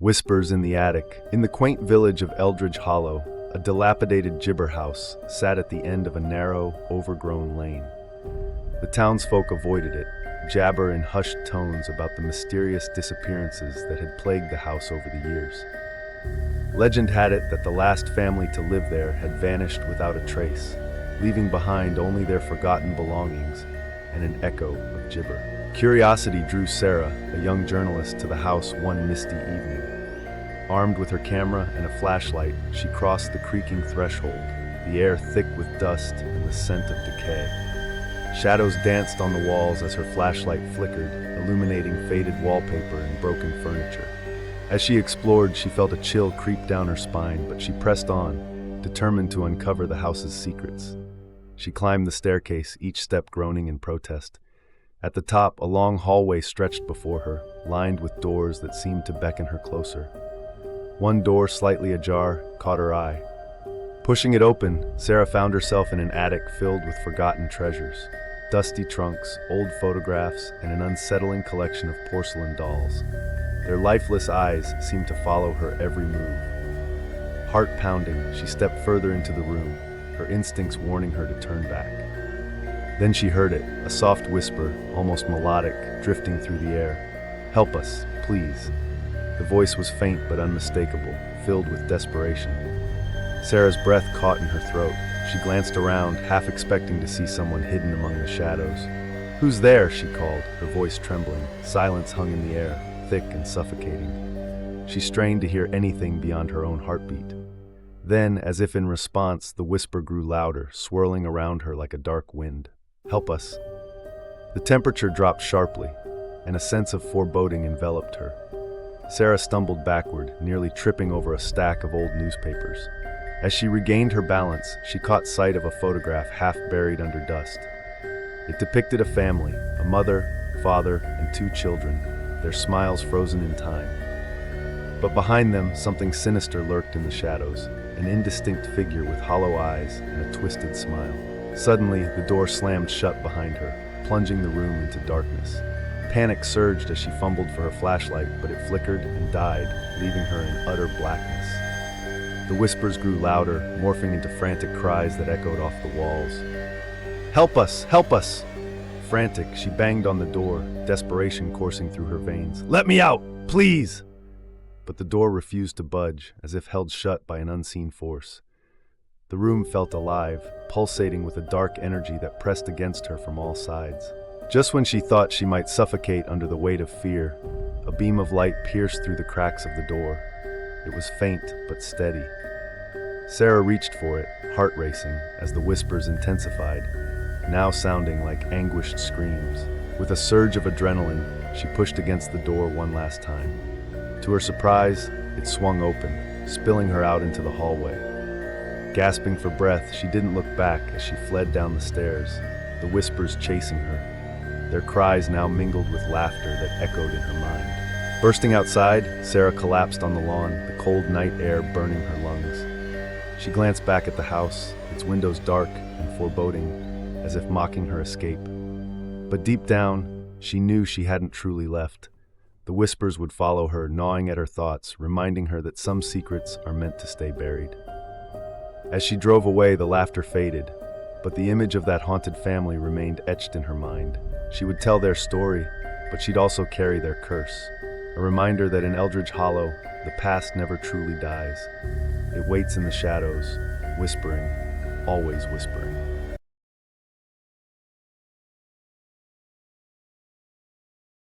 Whispers in the attic. In the quaint village of Eldridge Hollow, a dilapidated gibber house sat at the end of a narrow, overgrown lane. The townsfolk avoided it, jabber in hushed tones about the mysterious disappearances that had plagued the house over the years. Legend had it that the last family to live there had vanished without a trace, leaving behind only their forgotten belongings and an echo of gibber. Curiosity drew Sarah, a young journalist, to the house one misty evening. Armed with her camera and a flashlight, she crossed the creaking threshold, the air thick with dust and the scent of decay. Shadows danced on the walls as her flashlight flickered, illuminating faded wallpaper and broken furniture. As she explored, she felt a chill creep down her spine, but she pressed on, determined to uncover the house's secrets. She climbed the staircase, each step groaning in protest. At the top, a long hallway stretched before her, lined with doors that seemed to beckon her closer. One door, slightly ajar, caught her eye. Pushing it open, Sarah found herself in an attic filled with forgotten treasures. Dusty trunks, old photographs, and an unsettling collection of porcelain dolls. Their lifeless eyes seemed to follow her every move. Heart pounding, she stepped further into the room, her instincts warning her to turn back. Then she heard it, a soft whisper, almost melodic, drifting through the air. "Help us, please." The voice was faint but unmistakable, filled with desperation. Sarah's breath caught in her throat. She glanced around, half expecting to see someone hidden among the shadows. "Who's there?" she called, her voice trembling. Silence hung in the air, thick and suffocating. She strained to hear anything beyond her own heartbeat. Then, as if in response, the whisper grew louder, swirling around her like a dark wind. "Help us." The temperature dropped sharply, and a sense of foreboding enveloped her. Sarah stumbled backward, nearly tripping over a stack of old newspapers. As she regained her balance, she caught sight of a photograph half buried under dust. It depicted a family, a mother, father, and two children, their smiles frozen in time. But behind them, something sinister lurked in the shadows, an indistinct figure with hollow eyes and a twisted smile. Suddenly, the door slammed shut behind her, plunging the room into darkness. Panic surged as she fumbled for her flashlight, but it flickered and died, leaving her in utter blackness. The whispers grew louder, morphing into frantic cries that echoed off the walls. "Help us! Help us!" Frantic, she banged on the door, desperation coursing through her veins. "Let me out! Please!" But the door refused to budge, as if held shut by an unseen force. The room felt alive, pulsating with a dark energy that pressed against her from all sides. Just when she thought she might suffocate under the weight of fear, a beam of light pierced through the cracks of the door. It was faint but steady. Sarah reached for it, heart racing, as the whispers intensified, now sounding like anguished screams. With a surge of adrenaline, she pushed against the door one last time. To her surprise, it swung open, spilling her out into the hallway. Gasping for breath, she didn't look back as she fled down the stairs, the whispers chasing her, their cries now mingled with laughter that echoed in her mind. Bursting outside, Sarah collapsed on the lawn, the cold night air burning her lungs. She glanced back at the house, its windows dark and foreboding, as if mocking her escape. But deep down, she knew she hadn't truly left. The whispers would follow her, gnawing at her thoughts, reminding her that some secrets are meant to stay buried. As she drove away, the laughter faded, but the image of that haunted family remained etched in her mind. She would tell their story, but she'd also carry their curse, a reminder that in Eldridge Hollow, the past never truly dies. It waits in the shadows, whispering, always whispering.